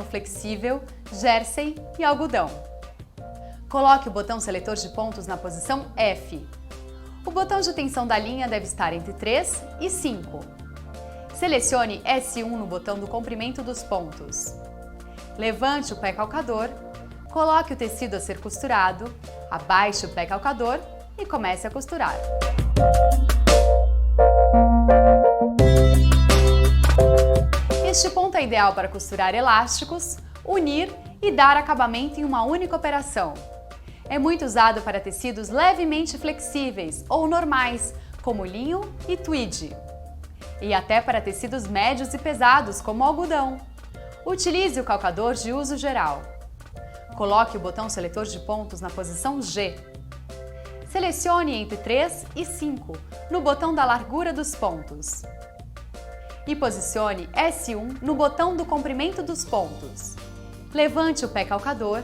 flexível, jersey e algodão. Coloque o botão seletor de pontos na posição F. O botão de tensão da linha deve estar entre 3 e 5. Selecione S1 no botão do comprimento dos pontos. Levante o pé calcador, coloque o tecido a ser costurado, abaixe o pé calcador e comece a costurar. Este ponto é ideal para costurar elásticos, unir e dar acabamento em uma única operação. É muito usado para tecidos levemente flexíveis ou normais, como linho e tweed. E até para tecidos médios e pesados, como algodão. Utilize o calcador de uso geral. Coloque o botão seletor de pontos na posição G. Selecione entre 3 e 5 no botão da largura dos pontos. E posicione S1 no botão do comprimento dos pontos. Levante o pé calcador,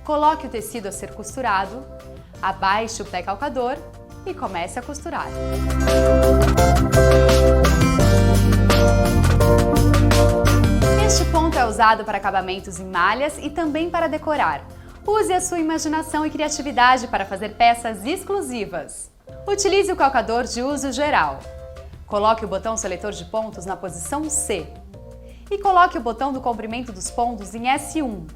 coloque o tecido a ser costurado, abaixe o pé calcador e comece a costurar. Este ponto é usado para acabamentos em malhas e também para decorar. Use a sua imaginação e criatividade para fazer peças exclusivas. Utilize o calcador de uso geral. Coloque o botão seletor de pontos na posição C. E coloque o botão do comprimento dos pontos em S1.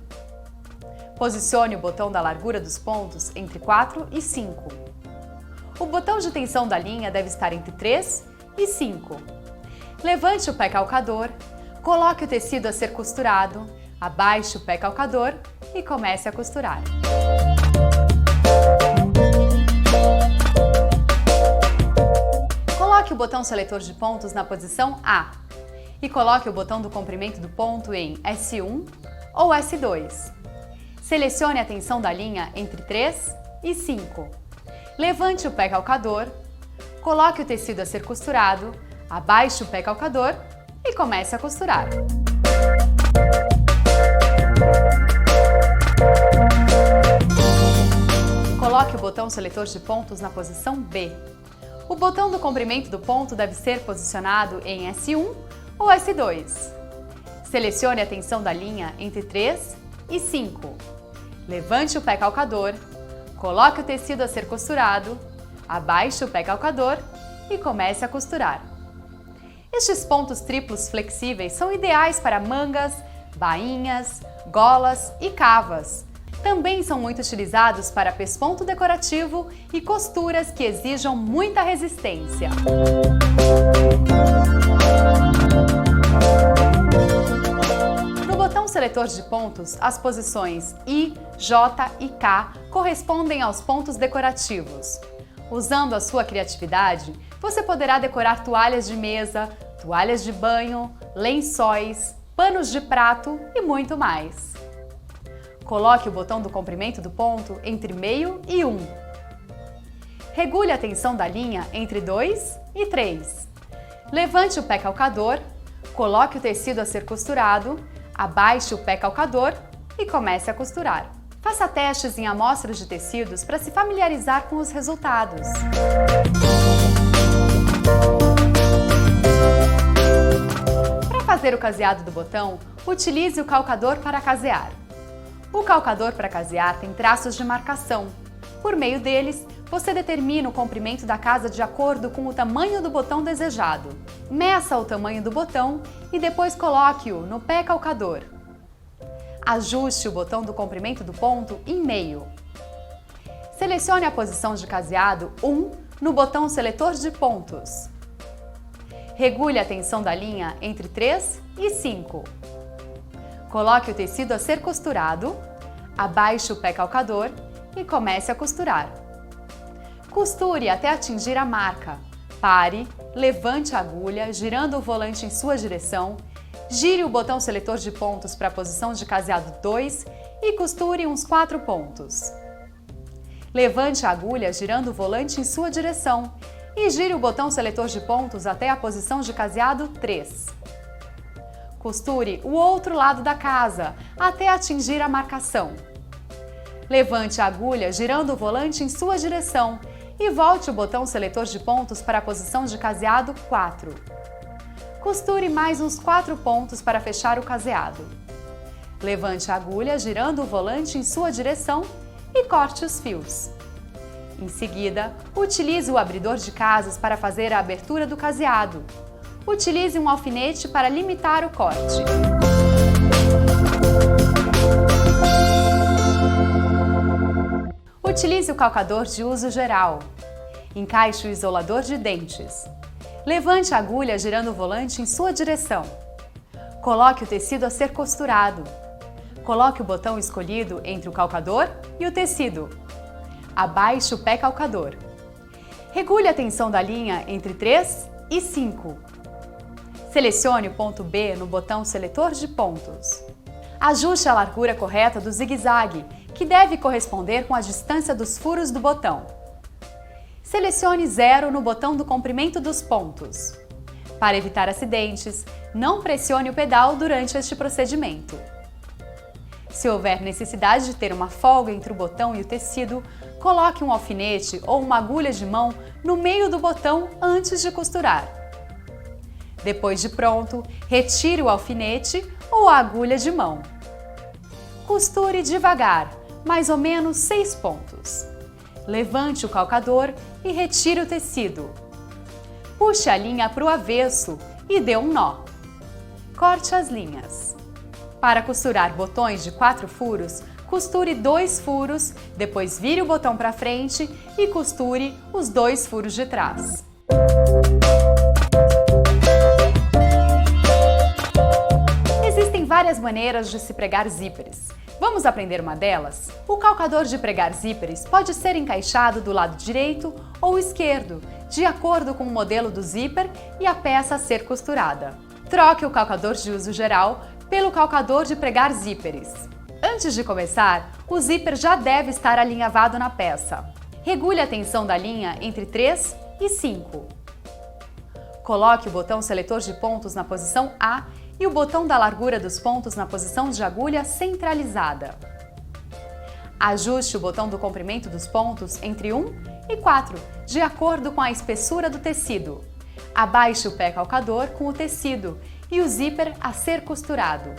Posicione o botão da largura dos pontos entre 4 e 5. O botão de tensão da linha deve estar entre 3 e 5. Levante o pé calcador, coloque o tecido a ser costurado, abaixe o pé calcador e comece a costurar. Coloque o botão seletor de pontos na posição A e coloque o botão do comprimento do ponto em S1 ou S2. Selecione a tensão da linha entre 3 e 5. Levante o pé calcador, coloque o tecido a ser costurado, abaixe o pé calcador e comece a costurar. Coloque o botão seletor de pontos na posição B. O botão do comprimento do ponto deve ser posicionado em S1 ou S2. Selecione a tensão da linha entre 3 e 5. Levante o pé calcador, coloque o tecido a ser costurado, abaixe o pé calcador e comece a costurar. Estes pontos triplos flexíveis são ideais para mangas, bainhas, golas e cavas. Também são muito utilizados para pesponto decorativo e costuras que exijam muita resistência. No botão seletor de pontos, as posições I, J e K correspondem aos pontos decorativos. Usando a sua criatividade, você poderá decorar toalhas de mesa, toalhas de banho, lençóis, panos de prato e muito mais. Coloque o botão do comprimento do ponto entre meio e 1. Regule a tensão da linha entre 2 e 3. Levante o pé calcador, coloque o tecido a ser costurado, abaixe o pé calcador e comece a costurar. Faça testes em amostras de tecidos para se familiarizar com os resultados. Para fazer o caseado do botão, utilize o calcador para casear. O calcador para casear tem traços de marcação. Por meio deles, você determina o comprimento da casa de acordo com o tamanho do botão desejado. Meça o tamanho do botão e depois coloque-o no pé calcador. Ajuste o botão do comprimento do ponto em meio. Selecione a posição de caseado 1 no botão seletor de pontos. Regule a tensão da linha entre 3 e 5. Coloque o tecido a ser costurado, abaixe o pé calcador e comece a costurar. Costure até atingir a marca. Pare, levante a agulha, girando o volante em sua direção, gire o botão seletor de pontos para a posição de caseado 2 e costure uns 4 pontos. Levante a agulha girando o volante em sua direção e gire o botão seletor de pontos até a posição de caseado 3. Costure o outro lado da casa até atingir a marcação. Levante a agulha girando o volante em sua direção e volte o botão seletor de pontos para a posição de caseado 4. Costure mais uns 4 pontos para fechar o caseado. Levante a agulha girando o volante em sua direção e corte os fios. Em seguida, utilize o abridor de casas para fazer a abertura do caseado. Utilize um alfinete para limitar o corte. Utilize o calcador de uso geral. Encaixe o isolador de dentes. Levante a agulha girando o volante em sua direção. Coloque o tecido a ser costurado. Coloque o botão escolhido entre o calcador e o tecido. Abaixe o pé calcador. Regule a tensão da linha entre 3 e 5. Selecione o ponto B no botão seletor de pontos. Ajuste a largura correta do zigue-zague, que deve corresponder com a distância dos furos do botão. Selecione 0 no botão do comprimento dos pontos. Para evitar acidentes, não pressione o pedal durante este procedimento. Se houver necessidade de ter uma folga entre o botão e o tecido, coloque um alfinete ou uma agulha de mão no meio do botão antes de costurar. Depois de pronto, retire o alfinete ou a agulha de mão. Costure devagar, mais ou menos 6 pontos. Levante o calcador e retire o tecido. Puxe a linha para o avesso e dê um nó. Corte as linhas. Para costurar botões de 4 furos, costure 2 furos, depois vire o botão para frente e costure os 2 furos de trás. Existem várias maneiras de se pregar zíperes. Vamos aprender uma delas? O calcador de pregar zíperes pode ser encaixado do lado direito ou esquerdo, de acordo com o modelo do zíper e a peça a ser costurada. Troque o calcador de uso geral pelo calcador de pregar zíperes. Antes de começar, o zíper já deve estar alinhavado na peça. Regule a tensão da linha entre 3 e 5. Coloque o botão seletor de pontos na posição A e o botão da largura dos pontos na posição de agulha centralizada. Ajuste o botão do comprimento dos pontos entre 1 e 4, de acordo com a espessura do tecido. Abaixe o pé calcador com o tecido e o zíper a ser costurado.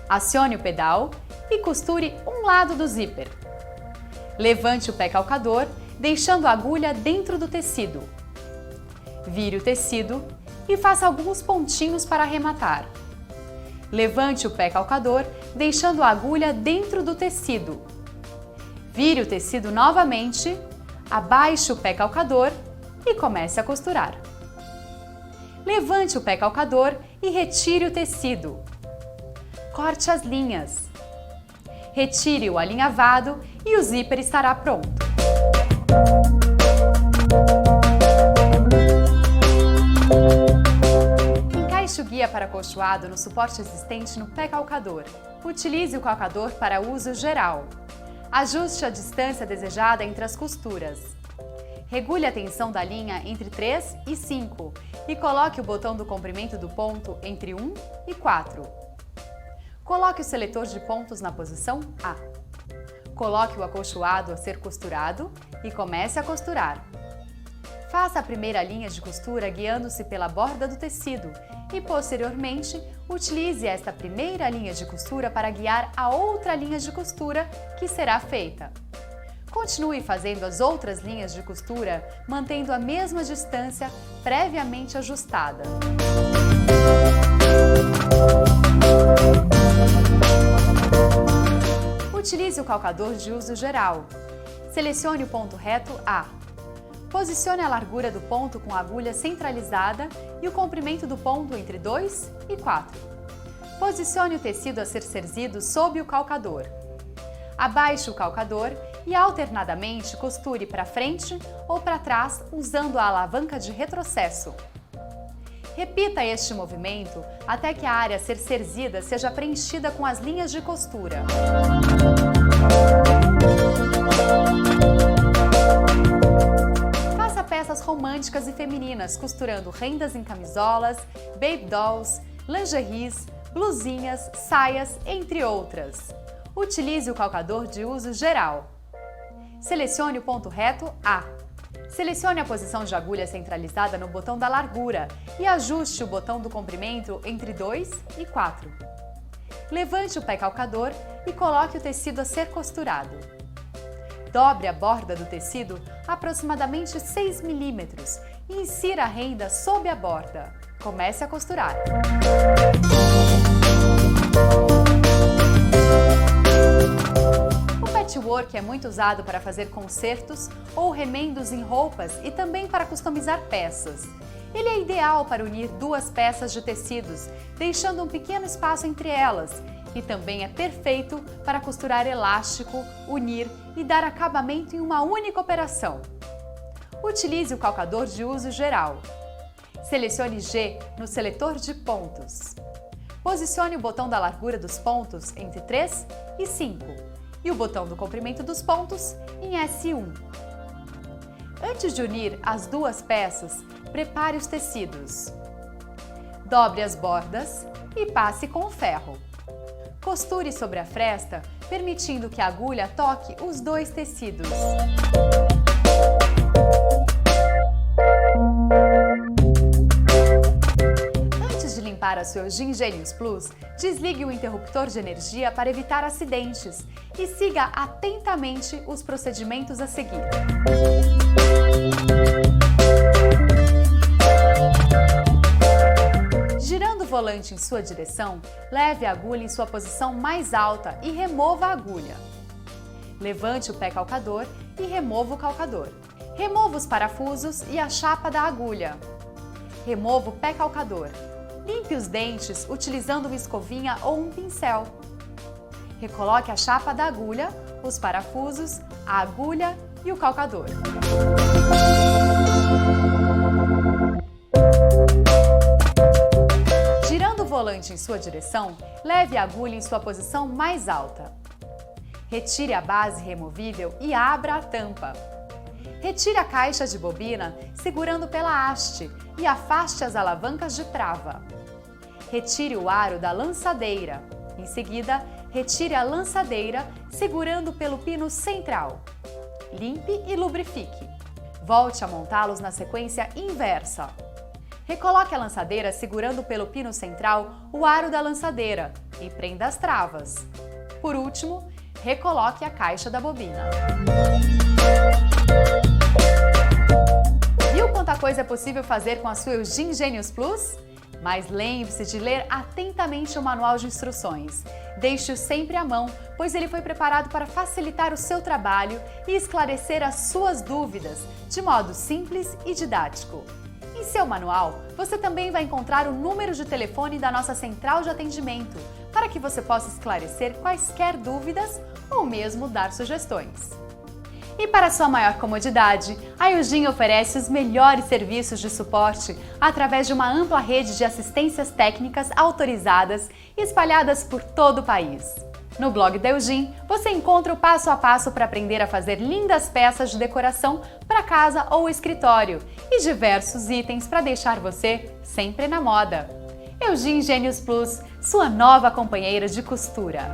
Acione o pedal e costure um lado do zíper. Levante o pé calcador, deixando a agulha dentro do tecido. Vire o tecido e faça alguns pontinhos para arrematar. Levante o pé calcador, deixando a agulha dentro do tecido. Vire o tecido novamente, abaixe o pé calcador e comece a costurar. Levante o pé calcador e retire o tecido. Corte as linhas. Retire o alinhavado e o zíper estará pronto. Encaixe o guia para acolchoado no suporte existente no pé calcador. Utilize o calcador para uso geral. Ajuste a distância desejada entre as costuras. Regule a tensão da linha entre 3 e 5 e coloque o botão do comprimento do ponto entre 1 e 4. Coloque o seletor de pontos na posição A. Coloque o acolchoado a ser costurado e comece a costurar. Faça a primeira linha de costura guiando-se pela borda do tecido e, posteriormente, utilize esta primeira linha de costura para guiar a outra linha de costura que será feita. Continue fazendo as outras linhas de costura, mantendo a mesma distância previamente ajustada. Utilize o calcador de uso geral. Selecione o ponto reto A. Posicione a largura do ponto com a agulha centralizada e o comprimento do ponto entre 2 e 4. Posicione o tecido a ser cerzido sob o calcador. Abaixe o calcador e alternadamente costure para frente ou para trás usando a alavanca de retrocesso. Repita este movimento até que a área a ser cerzida seja preenchida com as linhas de costura. Faça peças românticas e femininas costurando rendas em camisolas, baby dolls, lingeries, blusinhas, saias, entre outras. Utilize o calcador de uso geral. Selecione o ponto reto A. Selecione a posição de agulha centralizada no botão da largura e ajuste o botão do comprimento entre 2 e 4. Levante o pé calcador e coloque o tecido a ser costurado. Dobre a borda do tecido aproximadamente 6 mm e insira a renda sob a borda. Comece a costurar. O patchwork é muito usado para fazer consertos ou remendos em roupas e também para customizar peças. Ele é ideal para unir duas peças de tecidos, deixando um pequeno espaço entre elas, e também é perfeito para costurar elástico, unir e dar acabamento em uma única operação. Utilize o calcador de uso geral. Selecione G no seletor de pontos. Posicione o botão da largura dos pontos entre 3 e 5 e o botão do comprimento dos pontos em S1. Antes de unir as duas peças, prepare os tecidos. Dobre as bordas e passe com o ferro. Costure sobre a fresta, permitindo que a agulha toque os dois tecidos. Antes de limpar a sua Eugene Genius Plus, desligue o interruptor de energia para evitar acidentes e siga atentamente os procedimentos a seguir. Girando o volante em sua direção, leve a agulha em sua posição mais alta e remova a agulha. Levante o pé calcador e remova o calcador. Remova os parafusos e a chapa da agulha. Remova o pé calcador. Limpe os dentes utilizando uma escovinha ou um pincel. Recoloque a chapa da agulha, os parafusos, a agulha e o calcador. Girando o volante em sua direção, leve a agulha em sua posição mais alta. Retire a base removível e abra a tampa. Retire a caixa de bobina segurando pela haste e afaste as alavancas de trava. Retire o aro da lançadeira. Em seguida, retire a lançadeira segurando pelo pino central. Limpe e lubrifique. Volte a montá-los na sequência inversa. Recoloque a lançadeira segurando pelo pino central o aro da lançadeira e prenda as travas. Por último, recoloque a caixa da bobina. Viu quanta coisa é possível fazer com a sua Eugene Genius Plus? Mas lembre-se de ler atentamente o manual de instruções. Deixe-o sempre à mão, pois ele foi preparado para facilitar o seu trabalho e esclarecer as suas dúvidas de modo simples e didático. Em seu manual, você também vai encontrar o número de telefone da nossa central de atendimento, para que você possa esclarecer quaisquer dúvidas ou mesmo dar sugestões. E para sua maior comodidade, a Eugene oferece os melhores serviços de suporte através de uma ampla rede de assistências técnicas autorizadas espalhadas por todo o país. No blog da Eugene, você encontra o passo a passo para aprender a fazer lindas peças de decoração para casa ou escritório e diversos itens para deixar você sempre na moda. Eugene Genius Plus, sua nova companheira de costura.